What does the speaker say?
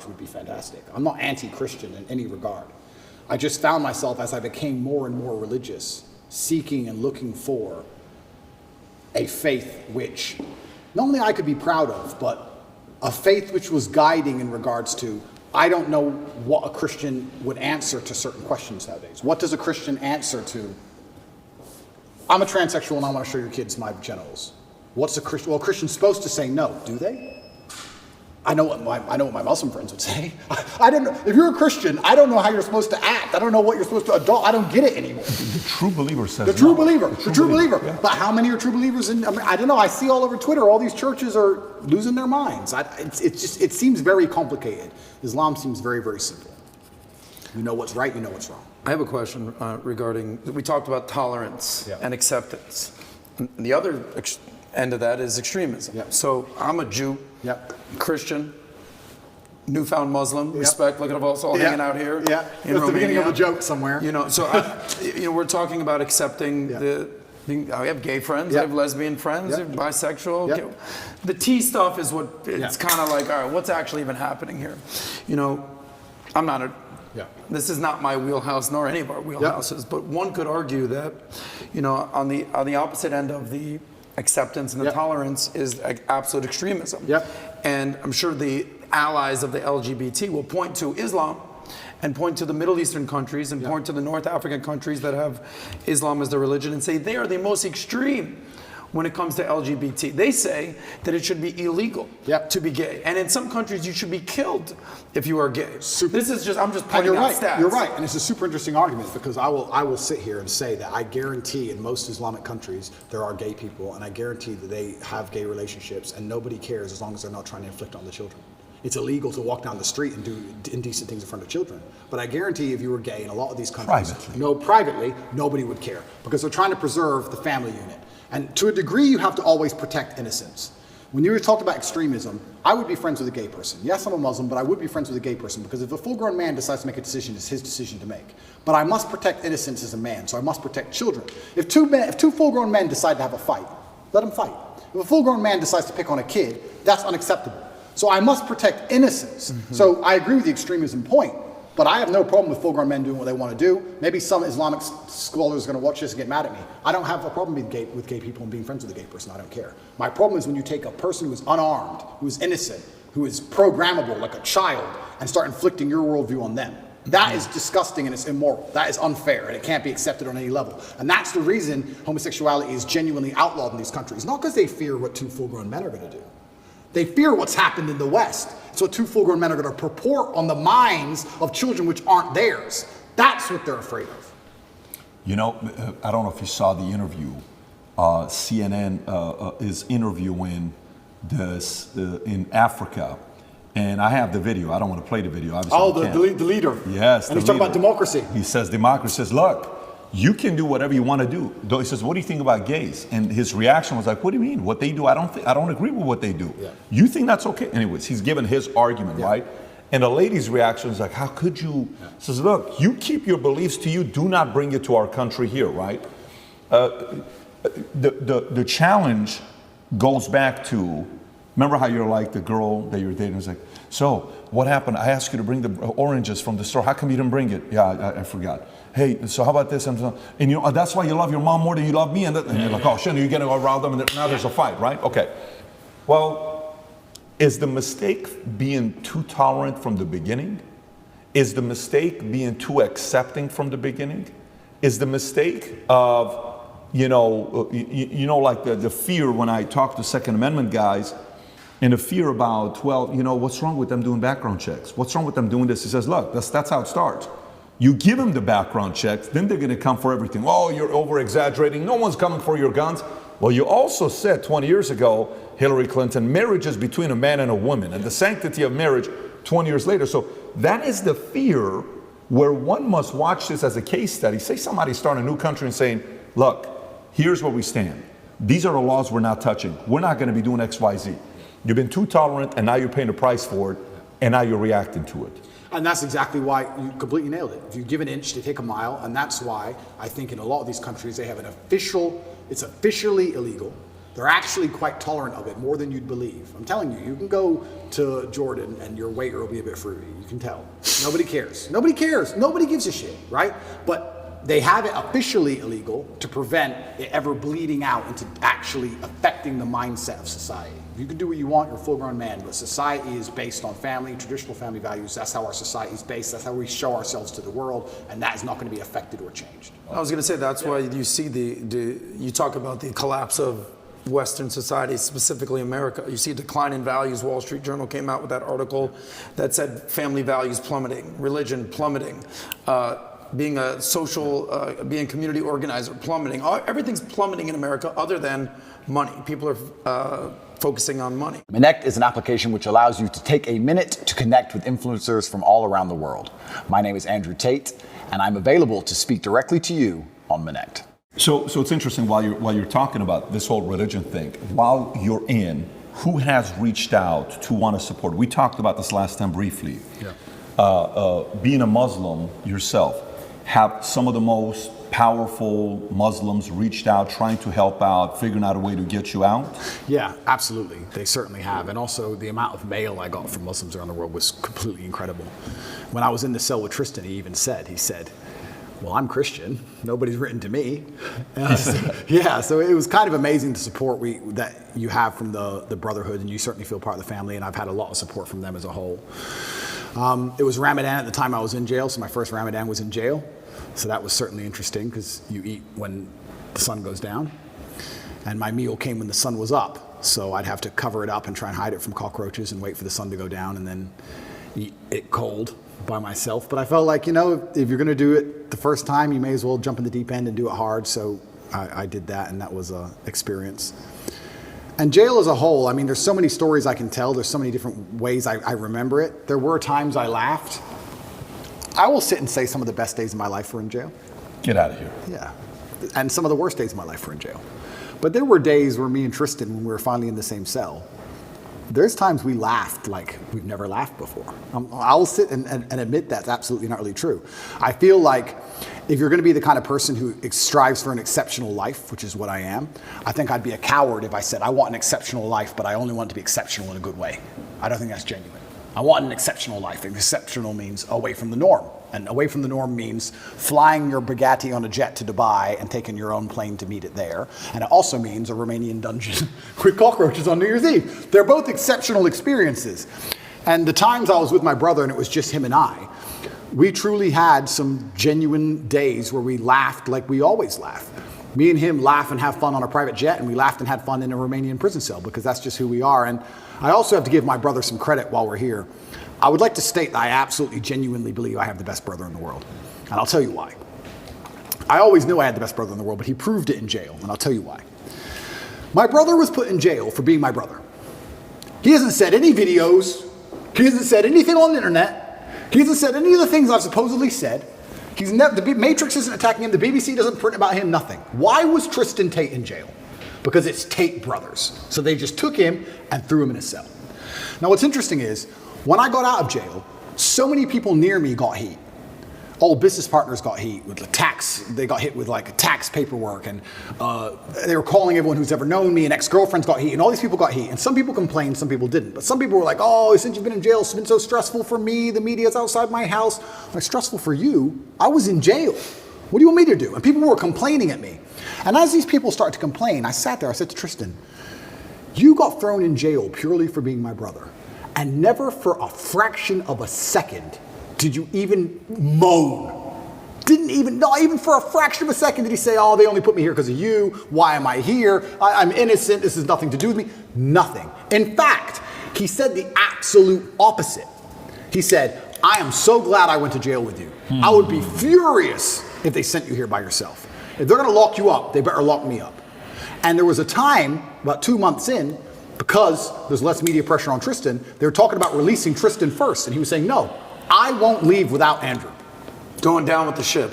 which would be fantastic. I'm not anti-Christian in any regard. I just found myself, as I became more and more religious, seeking and looking for a faith which not only I could be proud of, but a faith which was guiding in regards to, I don't know what a Christian would answer to certain questions nowadays. What does a Christian answer to, I'm a transsexual and I want to show your kids my genitals? What's a Christian? Well, a Christian's supposed to say no, do they? I know what my Muslim friends would say. I don't know. If you're a Christian, I don't know how you're supposed to act. I don't know what you're supposed to adopt. I don't get it ananymore. The true believer says the true no. believer. The true believer. Yeah. But how many are true believers? I don't know. I see all over Twitter, all these churches are losing their minds. It seems very complicated. Islam seems very, very simple. You know what's right, you know what's wrong. I have a question regarding, we talked about tolerance and acceptance. And the other end of that is extremism. Yep. So I'm a Jew, Christian, newfound Muslim, respect, look at us all hanging out here. Yeah, in that's the beginning of Romania. a joke somewhere. You know, so we're talking about accepting I have gay friends, I have lesbian friends, I have bisexual. Yep. The T stuff is what, it's kind of like, all right, what's actually even happening here? You know, I'm not a, this is not my wheelhouse nor any of our wheelhouses, but one could argue that, you know, on the opposite end of the acceptance and the tolerance is absolute extremism. And I'm sure the allies of the LGBT will point to Islam and point to the Middle Eastern countries and point to the North African countries that have Islam as their religion and say they are the most extreme when it comes to LGBT. They say that it should be illegal to be gay. And in some countries you should be killed if you are gay. This is just, I'm just pointing out stats. You're right, and it's a super interesting argument because I will sit here and say that I guarantee in most Islamic countries there are gay people, and I guarantee that they have gay relationships and nobody cares as long as they're not trying to inflict on the children. It's illegal to walk down the street and do indecent things in front of children. But I guarantee if you were gay in a lot of these countries, privately, nobody would care because they're trying to preserve the family unit. And to a degree, you have to always protect innocence. When you talked about extremism, I would be friends with a gay person. Yes, I'm a Muslim, but I would be friends with a gay person because if a full-grown man decides to make a decision, it's his decision to make. But I must protect innocence as a man, so I must protect children. If two full-grown men decide to have a fight, let them fight. If a full-grown man decides to pick on a kid, that's unacceptable. So I must protect innocence. So I agree with the extremism point, but I have no problem with full-grown men doing what they want to do. Maybe some Islamic scholars are going to watch this and get mad at me. I don't have a problem with gay people and being friends with a gay person. I don't care. My problem is when you take a person who is unarmed, who is innocent, who is programmable like a child, and start inflicting your worldview on them. That is disgusting and it's immoral. That is unfair and it can't be accepted on any level. And that's the reason homosexuality is genuinely outlawed in these countries. Not because they fear what two full-grown men are going to do. They fear what's happened in the West. It's what two full-grown men are going to purport on the minds of children which aren't theirs. That's what they're afraid of. You know, I don't know if you saw the interview. CNN is interviewing this in Africa. And I have the video. I don't want to play the video. Obviously, the leader. Yes, and he's talking about democracy. He says democracy says, look, you can do whatever you want to do. He says, what do you think about gays? And his reaction was like, what do you mean? What they do? I don't agree with what they do. You think that's okay? Anyways, he's given his argument, right? And the lady's reaction is like, how could you? Says, look, you keep your beliefs to you. Do not bring it to our country here, right? The challenge goes back to, remember how you're like the girl that you're dating is like, so what happened? I asked you to bring the oranges from the store. How come you didn't bring it? Yeah, I forgot. Hey, so how about this? And you know, that's why you love your mom more than you love me. And you're like, oh, shit, you're getting around them. And now there's a fight, right? Okay. Well, is the mistake being too tolerant from the beginning? Is the mistake being too accepting from the beginning? Is the mistake of, like the fear when I talk to Second Amendment guys, and the fear about, well, what's wrong with them doing background checks? What's wrong with them doing this? He says, look, that's how it starts. You give them the background checks, then they're going to come for everything. Oh, you're over-exaggerating. No one's coming for your guns. Well, you also said 20 years ago, Hillary Clinton, marriage is between a man and a woman, and the sanctity of marriage 20 years later. So that is the fear where one must watch this as a case study. Say somebody starting a new country and saying, look, here's where we stand. These are the laws we're not touching. We're not going to be doing X, Y, Z. You've been too tolerant, and now you're paying the price for it, and now you're reacting to it. And that's exactly why you completely nailed it. If you give an inch, they take a mile, and that's why I think in a lot of these countries they have it's officially illegal. They're actually quite tolerant of it, more than you'd believe. I'm telling you, you can go to Jordan and your waiter will be a bit fruity. You can tell. Nobody cares. Nobody cares. Nobody gives a shit, right? But they have it officially illegal to prevent it ever bleeding out into actually affecting the mindset of society. You can do what you want, you're a full-grown man, but society is based on family, traditional family values. That's how our society is based. That's how we show ourselves to the world, and that is not going to be affected or changed. I was going to say that's why you see you talk about the collapse of Western society, specifically America. You see a decline in values. Wall Street Journal came out with that article that said family values plummeting, religion plummeting, being a social, being a community organizer plummeting. Everything's plummeting in America other than money. People are focusing on money. Connect is an application which allows you to take a minute to connect with influencers from all around the world. My name is Andrew Tate, and I'm available to speak directly to you on Connect. So it's interesting while you're talking about this whole religion thing, while you're in, who has reached out to want to support? We talked about this last time briefly. Yeah. Being a Muslim yourself, have some of the most powerful Muslims reached out, trying to help out, figuring out a way to get you out? Yeah, absolutely. They certainly have. And also the amount of mail I got from Muslims around the world was completely incredible. When I was in the cell with Tristan, he said, well, I'm Christian. Nobody's written to me. So it was kind of amazing the support that you have from the Brotherhood, and you certainly feel part of the family, and I've had a lot of support from them as a whole. It was Ramadan at the time I was in jail, so my first Ramadan was in jail. So that was certainly interesting because you eat when the sun goes down. And my meal came when the sun was up. So I'd have to cover it up and try and hide it from cockroaches and wait for the sun to go down and then eat it cold by myself. But I felt like, if you're going to do it the first time, you may as well jump in the deep end and do it hard. So I did that, and that was an experience. And jail as a whole, I mean, there's so many stories I can tell. There's so many different ways I remember it. There were times I laughed. I will sit and say some of the best days of my life were in jail. Get out of here. Yeah. And some of the worst days of my life were in jail. But there were days where me and Tristan, when we were finally in the same cell, there's times we laughed like we've never laughed before. I'll sit and admit that's absolutely not really true. I feel like if you're going to be the kind of person who strives for an exceptional life, which is what I am, I think I'd be a coward if I said I want an exceptional life, but I only want it to be exceptional in a good way. I don't think that's genuine. I want an exceptional life. Exceptional means away from the norm. And away from the norm means flying your Bugatti on a jet to Dubai and taking your own plane to meet it there. And it also means a Romanian dungeon with cockroaches on New Year's Eve. They're both exceptional experiences. And the times I was with my brother and it was just him and I, we truly had some genuine days where we laughed like we always laugh. Me and him laugh and have fun on a private jet, and we laughed and had fun in a Romanian prison cell because that's just who we are. And I also have to give my brother some credit while we're here. I would like to state that I absolutely, genuinely believe I have the best brother in the world. And I'll tell you why. I always knew I had the best brother in the world, but he proved it in jail, and I'll tell you why. My brother was put in jail for being my brother. He hasn't said any videos. He hasn't said anything on the internet. He hasn't said any of the things I've supposedly said. The Matrix isn't attacking him. The BBC doesn't print about him, nothing. Why was Tristan Tate in jail? Because it's Tate brothers. So they just took him and threw him in a cell. Now what's interesting is, when I got out of jail, so many people near me got heat. Old business partners got heat with the tax. They got hit with like tax paperwork, and they were calling everyone who's ever known me, and ex-girlfriends got heat, and all these people got heat. And some people complained, some people didn't. But some people were like, oh, since you've been in jail, it's been so stressful for me. The media's outside my house. I'm like, stressful for you? I was in jail. What do you want me to do? And people were complaining at me. And as these people started to complain, I sat there, I said to Tristan, you got thrown in jail purely for being my brother. And never for a fraction of a second did you even moan. Not even for a fraction of a second did he say, oh, they only put me here because of you. Why am I here? I'm innocent. This has nothing to do with me. Nothing. In fact, he said the absolute opposite. He said, I am so glad I went to jail with you. I would be furious if they sent you here by yourself. If they're going to lock you up, they better lock me up. And there was a time, about 2 months in, because there's less media pressure on Tristan, they were talking about releasing Tristan first. And he was saying, no, I won't leave without Andrew. Going down with the ship.